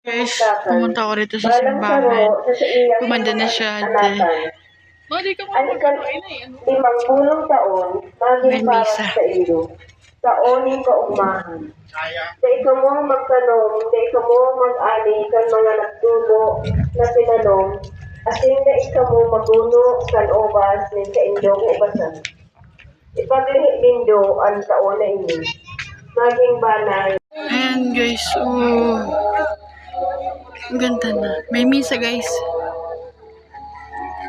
Guys, pumunta ako rito sa simbahan. Gumanda na siya. Mali ka mo limang pulong taon, May maging para misa. sa iyo. Taonin kaugmahan. Sa ikaw mo magtanong, sa ikaw mo mag-ani, kan mga nagtulo na tinanong, asin na ikaw mo maguno, kan obas, ni sa indong ubasan. Ipaglihit ang taon na ini. Maging banay. Ayan guys, oh. Ang ganda na. May misa guys.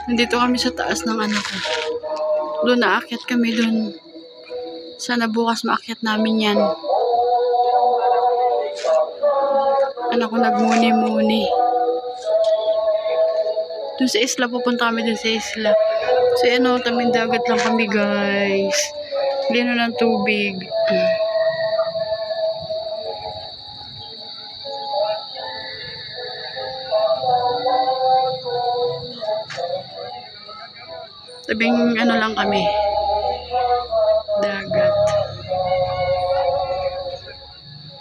Nandito kami sa taas ng ano ko. Doon naakyat kami doon. Sana bukas maakyat namin yan. Anak ko nagmuni-muni. Doon sa isla, pupunta kami doon sa isla. So ano, taming dagat lang kami guys. Lino ng tubig. Tabing ano lang kami. Dagat.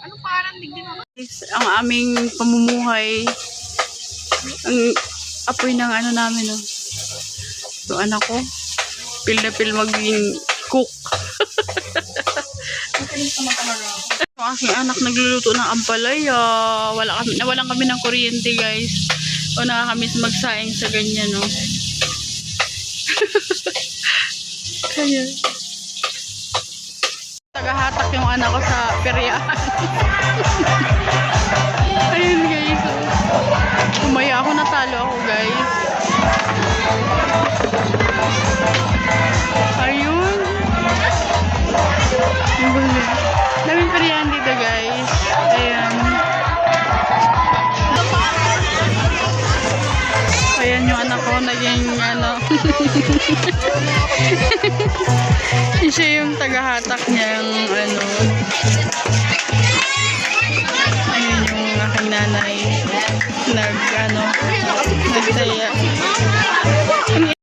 Ano parang digdi mo? Ang aming pamumuhay, ang apoy ng ano namin, no. So anak ko, pil na pil maging cook. Ang aking anak nagluluto ng ampalaya. Nawalan kami ng kuryente guys. O nakakamiss magsaing sa ganyan, no. Kaya tagahatak yung anak ko sa peryahan. Ayun guys, kumaya ako, natalo ako guys. Ayun, daming peryahan dito guys. Ayan, ayan yung anak ko naging ano. Siya yung tagahatak niyang ano. Ayun yung aking nanay nagsaya.